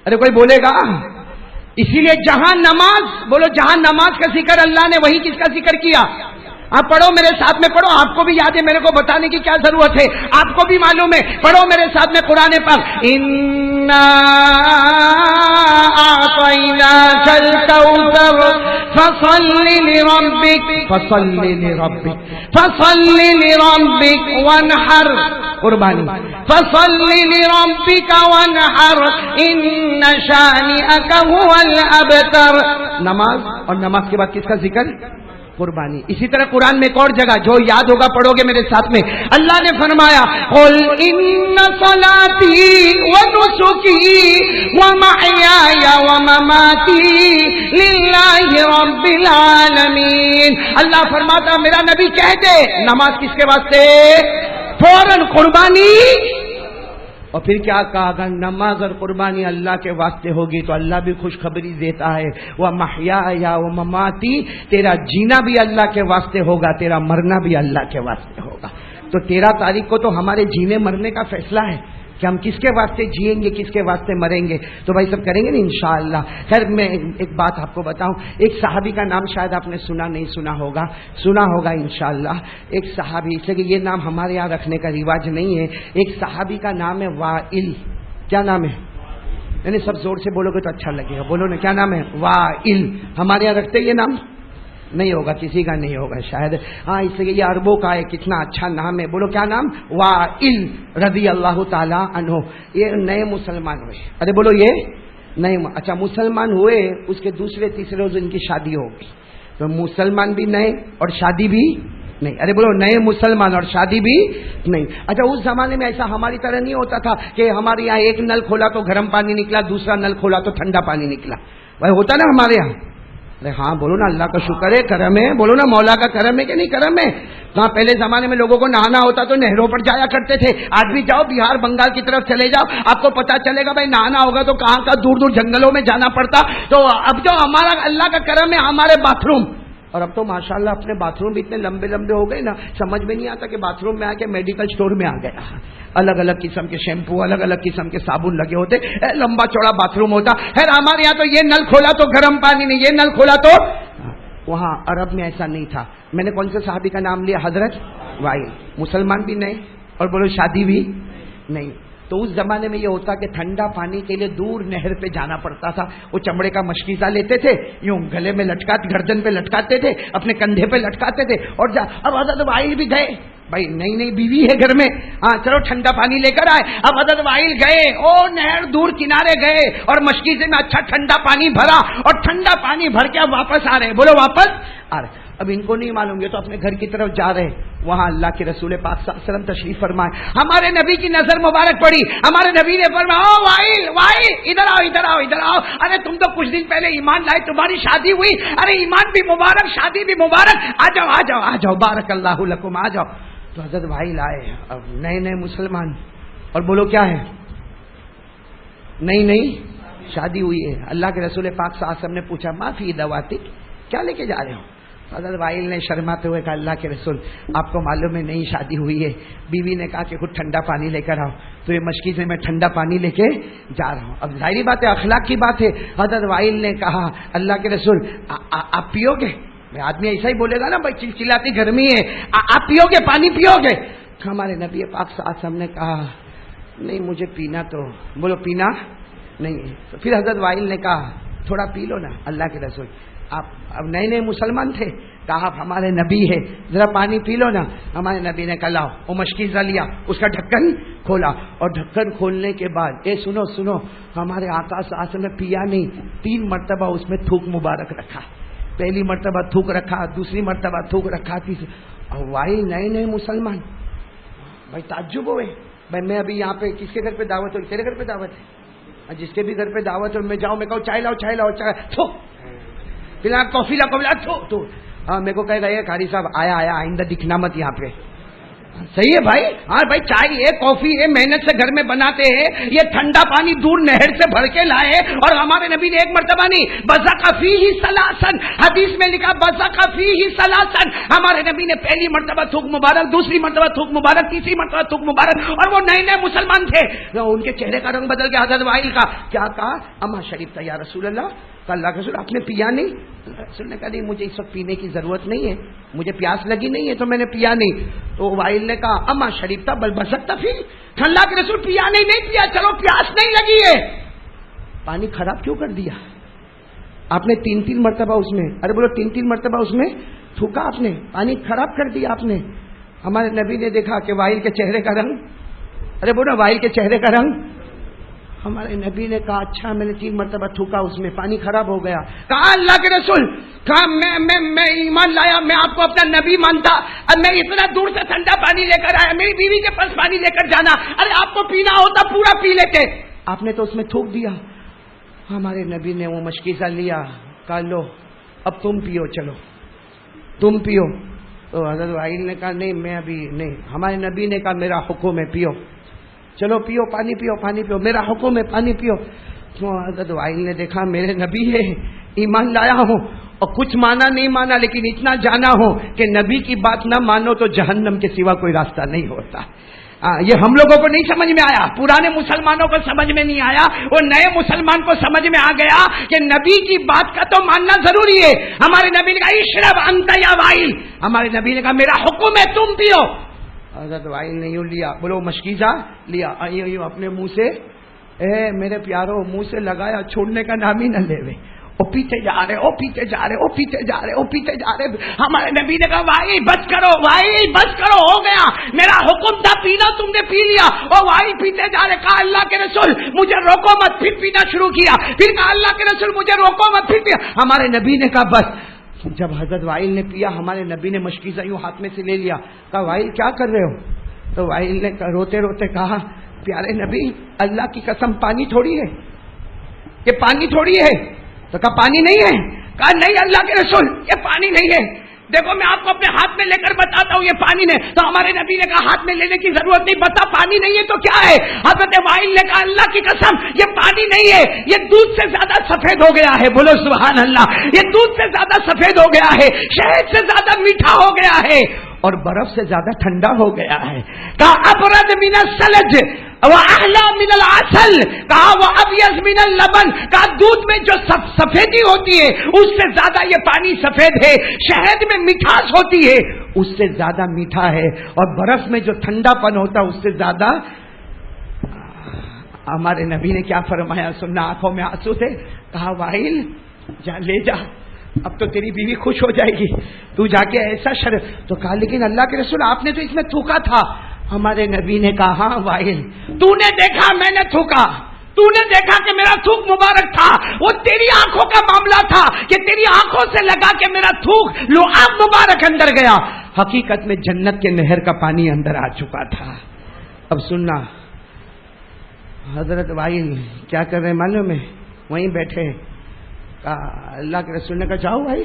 ارے کوئی بولے گا؟ اسی لیے جہاں نماز، بولو جہاں نماز کا ذکر اللہ نے وہی کس کا ذکر کیا؟ آپ پڑھو میرے ساتھ میں، پڑھو، آپ کو بھی یاد ہے، میرے کو بتانے کی کیا ضرورت ہے، آپ کو بھی معلوم ہے، پڑھو میرے ساتھ میں قرآن پاک، اِنَّا أَعْطَيْنَاكَ الْكَوْثَرَ فَصَلِّ لِرَبِّكَ وَانْحَرْ، قربانی، فَصَلِّ لِرَبِّكَ وَانْحَرْ إِنَّ شَانِئَكَ هُوَ الْأَبْتَرُ، نماز، اور نماز کے بعد کس کا ذکر؟ قربانی۔ اسی طرح قرآن میں ایک اور جگہ جو یاد ہوگا پڑھو گے میرے ساتھ میں، اللہ نے فرمایا قُلْ إِنَّ صَلَاتِي وَنُسُكِي وَمَحْيَايَ وَمَمَاتِي لِلَّهِ رَبِّ الْعَالَمِينَ، اللہ فرماتا میرا نبی کہہ دے نماز کس کے واسطے؟ فوراً قربانی، اور پھر کیا کہا؟ اگر نماز اور قربانی اللہ کے واسطے ہوگی تو اللہ بھی خوشخبری دیتا ہے وَمَحْيَايَ وَمَمَاتِي، تیرا جینا بھی اللہ کے واسطے ہوگا، تیرا مرنا بھی اللہ کے واسطے ہوگا۔ تو 13 تاریخ کو تو ہمارے جینے مرنے کا فیصلہ ہے کہ ہم کس کے واسطے جئیں گے، کس کے واسطے مریں گے، تو بھائی سب کریں گے نا انشاءاللہ۔ خیر میں ایک بات آپ کو بتاؤں، ایک صحابی کا نام شاید آپ نے سنا نہیں سنا ہوگا، سنا ہوگا انشاءاللہ۔ ایک صحابی، اس لیے کہ یہ نام ہمارے یہاں رکھنے کا رواج نہیں ہے، ایک صحابی کا نام ہے وائل، کیا نام ہے؟ یعنی سب زور سے بولو گے تو اچھا لگے گا، بولو نا کیا نام ہے؟ وائل۔ ہمارے یہاں رکھتے یہ نام نہیں ہوگا، کسی کا نہیں ہوگا شاید، ہاں اس لیے یہ عربوں کا ہے، کتنا اچھا نام ہے، بولو کیا نام؟ وائل رضی اللہ تعالی عنہ۔ یہ نئے مسلمان ہوئے، ارے بولو یہ نئے، اچھا مسلمان ہوئے، اس کے دوسرے تیسرے روز ان کی شادی ہو گئی، تو مسلمان بھی نئے اور شادی بھی نہیں، ارے بولو نئے مسلمان اور شادی بھی نہیں۔ اچھا اس زمانے میں ایسا ہماری طرح نہیں ہوتا تھا کہ ہمارے یہاں ایک نل کھولا تو گرم پانی نکلا، دوسرا نل کھولا تو ٹھنڈا پانی نکلا، بھائی ہوتا نا ہمارے یہاں؟ ارے ہاں بولو نا اللہ کا شکر ہے، کرم ہے، بولو نا مولا کا کرم ہے کہ نہیں کرم ہے؟ کہاں پہلے زمانے میں لوگوں کو نہانا ہوتا تو نہروں پر جایا کرتے تھے، آج بھی جاؤ بہار بنگال کی طرف چلے جاؤ، آپ کو پتا چلے گا بھائی نہانا ہوگا تو کہاں کا دور دور جنگلوں میں جانا پڑتا۔ تو اب جو ہمارا اللہ کا کرم ہے، ہمارے باتھ روم، اور اب تو ماشاءاللہ اپنے باتھ روم بھی اتنے لمبے لمبے ہو گئے نا، سمجھ میں نہیں آتا کہ باتھ روم میں آ کے میڈیکل اسٹور میں آ گیا، الگ الگ قسم کے شیمپو، الگ الگ قسم کے صابن لگے ہوتے، لمبا چوڑا باتھ روم ہوتا۔ خیر ہمارے یہاں تو یہ نل کھولا تو گرم پانی نہیں، یہ نل کھولا تو، وہاں عرب میں ایسا نہیں تھا۔ میں نے کون سے صحابی کا نام لیا؟ حضرت وائل، مسلمان بھی نہیں اور بولو شادی بھی نہیں۔ تو اس زمانے میں یہ ہوتا کہ ٹھنڈا پانی کے لیے دور نہر پہ جانا پڑتا تھا، وہ چمڑے کا مشکیزہ لیتے تھے، یوں گلے میں لٹکاتے، گردن پہ لٹکاتے تھے، اپنے کندھے پہ لٹکاتے تھے، اور اب حضرت وائل بھی گئے، بھائی نئی نئی بیوی ہے گھر میں، ہاں چلو ٹھنڈا پانی لے کر آئے، اب حضرت وائل گئے، او نہر دور کنارے گئے اور مشکیزے میں اچھا ٹھنڈا پانی بھرا، اور ٹھنڈا پانی بھر کے اب واپس آ رہے، بولو واپس آ رہے۔ اب ان کو نہیں معلوم، یہ تو اپنے گھر کی طرف جا رہے، وہاں اللہ کے رسول پاک صلی اللہ علیہ وسلم تشریف فرمائے، ہمارے نبی کی نظر مبارک پڑی، ہمارے نبی نے فرمایا او وائل وائل ادھر آؤ ادھر آؤ ادھر آؤ، ارے تم تو کچھ دن پہلے ایمان لائے، تمہاری شادی ہوئی، ارے ایمان بھی مبارک شادی بھی مبارک، آ جاؤ آ جاؤ آ جاؤ، بارک اللہ لکم، آ جاؤ۔ تو حضرت وائل آئے، اب نئے نئے مسلمان، اور بولو کیا ہے؟ نئی نئی شادی ہوئی ہے۔ اللہ کے رسول پاک صلی اللہ علیہ وسلم نے پوچھا ما فی دواتک، کیا لے کے جا رہے ہو؟ حضرت وائل نے شرماتے ہوئے کہا اللہ کے رسول آپ کو معلوم ہے نئی شادی ہوئی ہے. بیوی نے کہا کہ کچھ ٹھنڈا پانی لے کر آؤ. تو یہ مشکی سے میں ٹھنڈا پانی لے کے جا رہا ہوں. اب ظاہری بات ہے اخلاق کی بات ہے. حضرت وائل نے کہا اللہ کے رسول آپ پیو گے؟ آدمی ایسا ہی بولے گا نا بھائی چلچلاتی گرمی ہے, آپ پیو گے پانی پیو گے؟ ہمارے نبی پاک صلی اللہ علیہ وسلم نے کہا نہیں مجھے پینا تو. بولو پینا نہیں ہے. تو پھر حضرت وائل نے کہا تھوڑا پی لو نا اللہ کے رسول. آپ اب نئے نئے مسلمان تھے, کہا آپ ہمارے نبی ہے ذرا پانی پی لو نا. ہمارے نبی نے کہا لاؤ. وہ مشکیزہ لیا, اس کا ڈھکن کھولا, اور ڈھکن کھولنے کے بعد اے سنو سنو ہمارے آقا صلی اللہ علیہ وسلم نے پیا نہیں, 3 مرتبہ اس میں تھوک مبارک رکھا. پہلی مرتبہ تھوک رکھا, دوسری مرتبہ تھوک رکھا, تیسری. وائل نئے نئے مسلمان بھائی تعجب ہوئے. بھائی میں ابھی یہاں پہ کس کے گھر پہ دعوت ہو؟ تیرے گھر پہ دعوت ہے. جس کے بھی گھر پہ دعوت ہو میں جاؤں, میں کہوں چائے لاؤ چائے لاؤ چائے تھو فی الحال کافی لا کافی لا تو میرے کو کہے گا یہ قاری صاحب آیا آئندہ دکھنا مت یہاں پہ. صحیح ہے بھائی. ہاں بھائی چائے ہے کافی ہے محنت سے گھر میں بناتے ہیں, یہ ٹھنڈا پانی دور نہر سے بھر کے لائے. اور ہمارے نبی نے ایک مرتبہ نہیں بزق فیہ ثلاثن, حدیث میں لکھا بزق فیہ ثلاثن. ہمارے نبی نے پہلی مرتبہ تھوک مبارک, دوسری مرتبہ تھوک مبارک, تیسری مرتبہ تھوک مبارک. اور وہ نئے نئے مسلمان تھے, ان کے چہرے کا رنگ بدل گیا. حضرت وائل کا کیا کہا اما شریف تھا یا رسول اللہ. اللہ کے رسول آپ نے پیا نہیں؟ رسول نے کہا نہیں مجھے اس وقت پینے کی ضرورت نہیں ہے, مجھے پیاس لگی نہیں ہے تو میں نے پیا نہیں. تو وائل نے کہا اما شریف تھا بل بسکتا پھر. اللہ کے رسول پیا نہیں پیا, چلو پیاس نہیں لگی ہے. پانی خراب کیوں کر دیا آپ نے؟ 3 مرتبہ اس میں, ارے بولو 3 مرتبہ اس میں تھوکا آپ نے, پانی خراب کر دیا آپ نے. ہمارے نبی نے دیکھا کہ وائل کے چہرے کا رنگ, ارے بولو وائل کے چہرے کا رنگ. ہمارے نبی نے کہا اچھا میں نے 3 مرتبہ تھوکا اس میں پانی خراب ہو گیا. کہا اللہ کے رسول, کہا میں ایمان لایا, میں آپ کو اپنا نبی مانتا, اب میں اتنا دور سے ٹھنڈا پانی لے کر آیا, میری بیوی کے پاس پانی لے کر جانا, ارے آپ کو پینا ہوتا پورا پی لیتے, آپ نے تو اس میں تھوک دیا. ہمارے نبی نے وہ مشکیزہ لیا, کہا لو اب تم پیو, چلو تم پیو. تو حضرت وائل نے کہا نہیں میں ابھی نہیں. ہمارے نبی نے کہا میرا حکم ہے پیو, چلو پیو پانی پیو پانی پیو, میرا حکم ہے پانی پیو. تو حضرت وائل نے دیکھا میرے نبی ہے, ایمان لایا ہوں اور کچھ مانا نہیں مانا, لیکن اتنا جانا ہو کہ نبی کی بات نہ مانو تو جہنم کے سوا کوئی راستہ نہیں ہوتا. یہ ہم لوگوں کو نہیں سمجھ میں آیا, پرانے مسلمانوں کو سمجھ میں نہیں آیا, وہ نئے مسلمان کو سمجھ میں آ گیا کہ نبی کی بات کا تو ماننا ضروری ہے. ہمارے نبی نے کہا اشرب انت یا وائل, ہمارے نبی نے کہا میرا حکم ہے تم پیو. حضرت وائل نے یوں لیا, بولو مشکیزہ لیا, یوں اپنے منہ سے, اے میرے پیارو منہ سے لگایا, چھوڑنے کا نام ہی نہ لے وے. وہ پیتے جا رہے, وہ پیتے جا رہے, وہ پیتے جا رہے, وہ پیتے جا رہے. ہمارے نبی نے کہا وائل بس کرو, وائل بس کرو, ہو گیا, میرا حکم تھا پینا تم نے پی لیا. اور وائل پیتے جا رہے. کہا اللہ کے رسول مجھے روکو مت, پھر پینا شروع کیا. پھر کہا اللہ کے رسول مجھے روکو مت, پھر پیا. ہمارے نبی نے کہا بس. جب حضرت وائل نے پیا, ہمارے نبی نے مشکیزہ یوں ہاتھ میں سے لے لیا. کہا وائل کیا کر رہے ہو؟ تو وائل نے روتے روتے کہا پیارے نبی اللہ کی قسم پانی تھوڑی ہے, یہ پانی تھوڑی ہے. تو کہا پانی نہیں ہے؟ کہا نہیں اللہ کے رسول یہ پانی نہیں ہے, دیکھو میں آپ کو اپنے ہاتھ میں لے کر بتاتا ہوں یہ پانی نہیں. تو ہمارے نبی نے کہا ہاتھ میں لینے کی ضرورت نہیں, بتا پانی نہیں ہے تو کیا ہے؟ حضرت وائل نے کہا اللہ کی قسم یہ پانی نہیں ہے, یہ دودھ سے زیادہ سفید ہو گیا ہے. بولو سبحان اللہ, یہ دودھ سے زیادہ سفید ہو گیا ہے, شہد سے زیادہ میٹھا ہو گیا ہے, اور برف سے زیادہ ٹھنڈا ہو گیا ہے. کہا ابرد من الثلج واحلی من العسل, کہا وابیض من اللبن, کہا دودھ میں جو سفیدی ہوتی ہے اس سے زیادہ یہ پانی سفید ہے, شہد میں مٹھاس ہوتی ہے اس سے زیادہ میٹھا ہے, اور برف میں جو ٹھنڈا پن ہوتا ہے اس سے زیادہ. ہمارے نبی نے کیا فرمایا سننا, آنکھوں میں آنسو تھے. کہا وائل جا لے جا, اب تو تیری بیوی خوش ہو جائے گی, تو جا کے ایسا شرف. تو کہا لیکن اللہ کے رسول آپ نے تو اس میں تھوکا تھا. ہمارے نبی نے کہا ہاں وائل تو نے دیکھا میں نے تھوکا, تو نے دیکھا کہ میرا تھوک مبارک تھا, وہ تیری آنکھوں کا معاملہ تھا کہ تیری آنکھوں سے لگا کہ میرا تھوک لعاب مبارک اندر گیا. حقیقت میں جنت کے نہر کا پانی اندر آ چکا تھا. اب سننا, حضرت وائل کیا کر رہے معلوم ہے, وہیں بیٹھے. اللہ کے رسول نے کہا جاؤ بھائی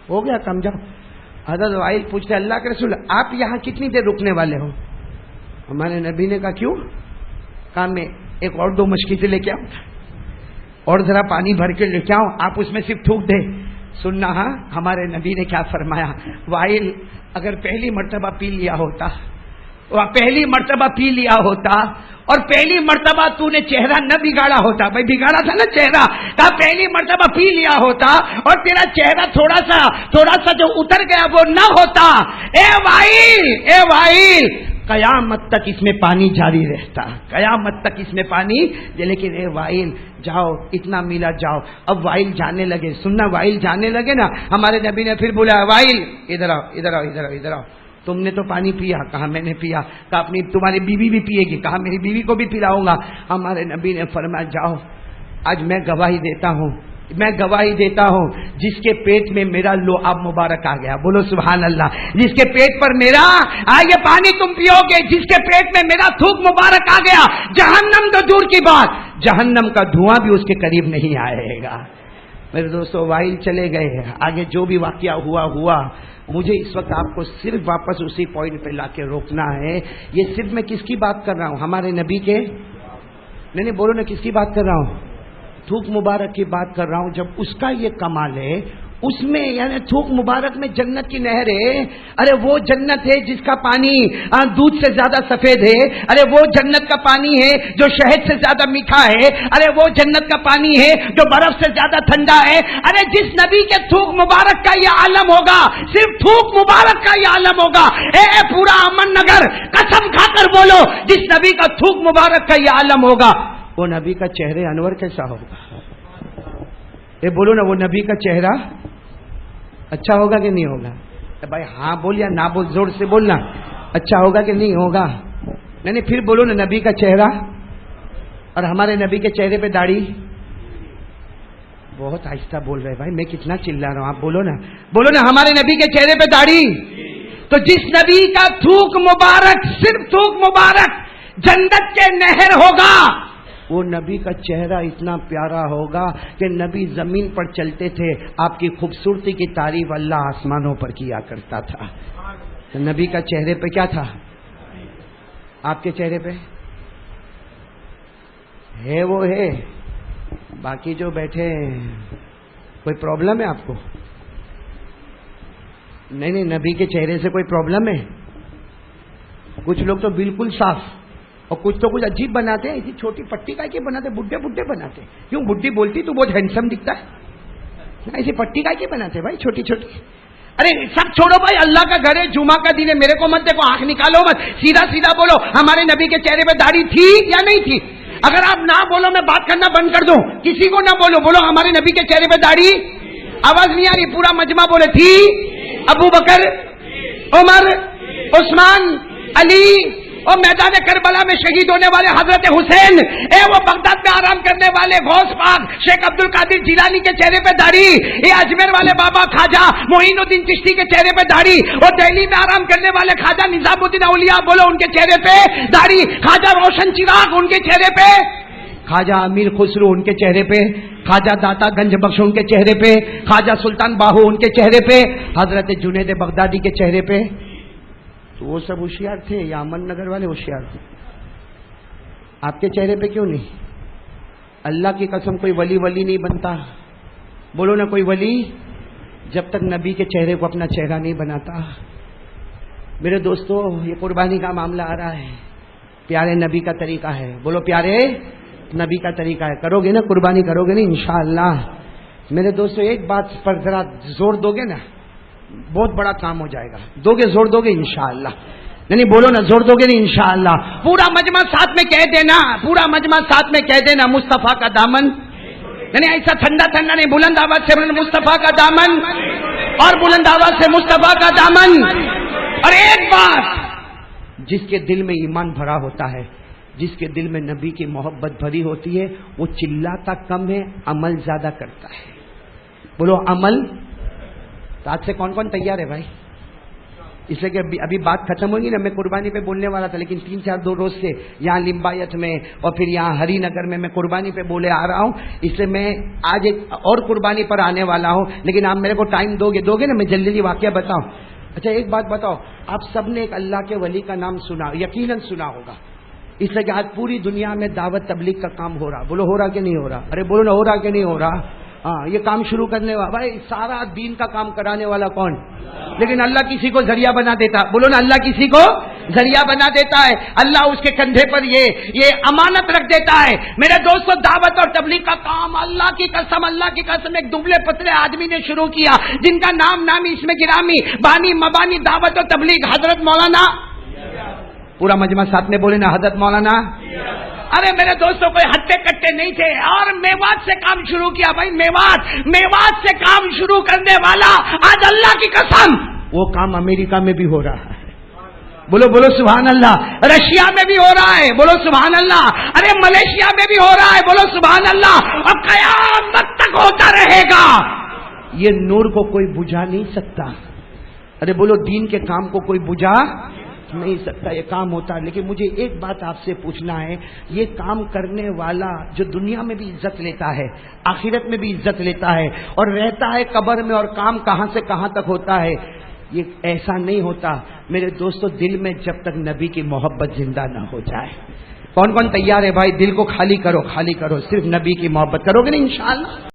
ہو گیا کم, جاؤ. حضرت وائل پوچھتے اللہ کے رسول آپ یہاں کتنی دیر رکنے والے ہو؟ ہمارے نبی نے کہا کیوں؟ کہا میں ایک اور 2 مشکیزیں لے کے آؤں اور ذرا پانی بھر کے لے کے آؤں, آپ اس میں صرف تھوک دے. سننا ہاں ہمارے نبی نے کیا فرمایا. وائل اگر پہلی مرتبہ پی لیا ہوتا اور پہلی مرتبہ تو نے چہرہ نہ بگاڑا ہوتا, بھائی بگاڑا تھا نا چہرہ, کہا پہلی مرتبہ پی لیا ہوتا اور تیرا چہرہ تھوڑا سا جو اتر گیا وہ نہ ہوتا, اے وائل قیامت تک اس میں پانی جاری رہتا, قیامت تک اس میں پانی. لیکن اے وائل جاؤ, اتنا میلا جاؤ. اب وائل جانے لگے, سننا وائل جانے لگے نا, ہمارے نبی نے پھر بولا وائل ادھر آؤ. تم نے تو پانی پیا, کہا میں نے پیا. کہا اپنی تمہاری بیوی بھی پیے گی, کہا میری بیوی کو بھی پلاؤں گا. ہمارے نبی نے فرمایا جاؤ, آج میں گواہی دیتا ہوں جس کے پیٹ میں میرا لعاب مبارک آ گیا, بولو سبحان اللہ, جس کے پیٹ پر میرا یہ پانی تم پیو گے, جس کے پیٹ میں میرا تھوک مبارک آ گیا, جہنم تو دور کی بات, جہنم کا دھواں بھی اس کے قریب نہیں آئے گا. میرے دوستو وائل چلے گئے, آگے جو بھی واقعہ ہوا. مجھے اس وقت آپ کو صرف واپس اسی پوائنٹ پہ لا کے روکنا ہے. یہ صرف میں کس کی بات کر رہا ہوں, ہمارے نبی کے, نہیں بولو نا کس کی بات کر رہا ہوں, تھوک مبارک کی بات کر رہا ہوں. جب اس کا یہ کمال ہے, اس میں یعنی تھوک مبارک میں جنت کی نہر ہے. ارے وہ جنت ہے جس کا پانی دودھ سے زیادہ سفید ہے. ارے وہ جنت کا پانی ہے جو شہد سے زیادہ میٹھا ہے. ارے وہ جنت کا پانی ہے جو برف سے زیادہ ٹھنڈا ہے. ارے جس نبی کے تھوک مبارک کا یہ عالم ہوگا, صرف تھوک مبارک کا یہ عالم ہوگا. اے پورا امن نگر قسم کھا کر بولو, جس نبی کا تھوک مبارک کا یہ عالم ہوگا, وہ نبی کا چہرے انور کیسا ہوگا. اے بولو نا, وہ نبی کا چہرہ اچھا ہوگا کہ نہیں ہوگا. بھائی ہاں بول یا نہ بول, زور سے بولنا, اچھا ہوگا کہ نہیں ہوگا. نہیں پھر بولو نا, نبی کا چہرہ. اور ہمارے نبی کے چہرے پہ داڑھی, بہت آہستہ بول رہے بھائی, میں کتنا چلا رہا ہوں, آپ بولو نا ہمارے نبی کے چہرے پہ داڑھی. تو جس نبی کا تھوک مبارک, صرف تھوک مبارک جنت کے نہر ہوگا, وہ نبی کا چہرہ اتنا پیارا ہوگا کہ نبی زمین پر چلتے تھے, آپ کی خوبصورتی کی تعریف اللہ آسمانوں پر کیا کرتا تھا. تو نبی کا چہرے پہ کیا تھا, آپ کے چہرے پہ ہے وہ ہے, باقی جو بیٹھے کوئی پرابلم ہے آپ کو. نہیں نبی کے چہرے سے کوئی پرابلم ہے. کچھ لوگ تو بالکل صاف, اور کچھ تو کچھ عجیب بناتے ہیں, ایسی چھوٹی پٹی کا بناتے, بڈھے بناتے. کیوں بڈھی بولتی تو بہت ہینڈسم دکھتا ہے, ایسی پٹی کا بناتے بھائی چھوٹی. ارے سب چھوڑو بھائی, اللہ کا گھر ہے, جمعہ کا دن ہے, میرے کو مت دیکھو, آنکھ نکالو مت, سیدھا بولو ہمارے نبی کے چہرے پہ داڑھی تھی یا نہیں تھی. اگر آپ نہ بولو میں بات کرنا بند کر دوں, کسی کو نہ بولو ہمارے نبی کے چہرے پہ داڑھی. آواز نہیں آ رہی, پورا مجمع بولے تھی. ابو بکر, عمر, عثمان, علی, اور میدان کربلا میں شہید ہونے والے حضرت حسین, وہ بغداد میں آرام کرنے والے غوث پاک شیخ عبد القادر جیلانی کے چہرے پہ داڑھی, یہ اجمیر والے بابا خواجہ معین الدین چشتی کے چہرے پہ داڑھی, اور دہلی میں آرام کرنے والے خواجہ نظام الدین اولیاء بولو ان کے چہرے پہ داڑھی, خواجہ روشن چراغ ان کے چہرے پہ, خواجہ امیر خسرو ان کے چہرے پہ, خواجہ داتا گنج بخش ان کے چہرے پہ, خواجہ سلطان باہو ان کے چہرے پہ, حضرت جنید بغدادی کے چہرے پہ. تو وہ سب ہوشیار تھے یا امن نگر والے ہوشیار تھے؟ آپ کے چہرے پہ کیوں نہیں؟ اللہ کی قسم کوئی ولی نہیں بنتا, بولو نا کوئی ولی جب تک نبی کے چہرے کو اپنا چہرہ نہیں بناتا. میرے دوستو یہ قربانی کا معاملہ آ رہا ہے, پیارے نبی کا طریقہ ہے, بولو پیارے نبی کا طریقہ ہے. کرو گے نا قربانی, کرو گے نا انشاءاللہ. میرے دوستو ایک بات پر ذرا زور دو گے نا, بہت بڑا کام ہو جائے گا. دو گے, زور دو گے انشاءاللہ. نہیں بولو نا, زور دو گے نہیں انشاءاللہ. پورا مجمع ساتھ میں کہہ دینا, مصطفیٰ کا دامن. نہیں ایسا ٹھنڈا نہیں, بلند آواز سے مصطفیٰ کا دامن, اور بلند آواز سے مصطفیٰ کا دامن. اور ایک بات, جس کے دل میں ایمان بھرا ہوتا ہے, جس کے دل میں نبی کی محبت بھری ہوتی ہے, وہ چلاتا کم ہے, عمل زیادہ کرتا ہے. بولو عمل. تو آج سے کون تیار ہے بھائی؟ اس لیے کہ ابھی بات ختم ہوگی نا, میں قربانی پہ بولنے والا تھا, لیکن 3-4 روز سے یہاں لمبایت میں اور پھر یہاں ہری نگر میں قربانی پہ بولے آ رہا ہوں. اس لیے میں آج ایک اور قربانی پر آنے والا ہوں, لیکن آپ میرے کو ٹائم دو گے نا, میں جلدی واقعہ بتاؤں. اچھا ایک بات بتاؤ, آپ سب نے ایک اللہ کے ولی کا نام سنا, یقیناً سنا ہوگا. اس لیے کہ آج پوری دنیا میں دعوت تبلیغ کا کام ہو رہا. بولو ہو رہا کہ نہیں ہو رہا؟ ارے بولو نا, ہو رہا کہ نہیں ہو رہا؟ ہاں یہ کام شروع کرنے والا بھائی سارا دین کا کام کرانے والا کون؟ لیکن اللہ کسی کو ذریعہ بنا دیتا. بولو نا, اللہ کسی کو ذریعہ بنا دیتا ہے. اللہ اس کے کندھے پر یہ امانت رکھ دیتا ہے. میرے دوستو دعوت اور تبلیغ کا کام اللہ کی قسم ایک دبلے پتلے آدمی نے شروع کیا جن کا نامی اس میں گرامی بانی مبانی دعوت اور تبلیغ حضرت مولانا. پورا مجمع ساتھ میں بولے نا حضرت مولانا. ارے میرے دوستوں کوئی ہٹے کٹے نہیں تھے اور میوات سے کام شروع کیا. بھائی میوات سے کام شروع کرنے والا آج اللہ کی قسم وہ کام امریکہ میں بھی ہو رہا ہے. بولو سبحان اللہ. رشیا میں بھی ہو رہا ہے. بولو سبحان اللہ. ارے ملیشیا میں بھی ہو رہا ہے. بولو سبحان اللہ. اور قیامت تک ہوتا رہے گا. یہ نور کو کوئی بجھا نہیں سکتا. ارے بولو دین کے کام کو کوئی بجھا نہیں سکتا. یہ کام ہوتا ہے. لیکن مجھے ایک بات آپ سے پوچھنا ہے, یہ کام کرنے والا جو دنیا میں بھی عزت لیتا ہے آخرت میں بھی عزت لیتا ہے اور رہتا ہے قبر میں, اور کام کہاں سے کہاں تک ہوتا ہے, یہ ایسا نہیں ہوتا میرے دوستو دل میں جب تک نبی کی محبت زندہ نہ ہو جائے. کون کون تیار ہے بھائی؟ دل کو خالی کرو, صرف نبی کی محبت کرو گے نا انشاءاللہ.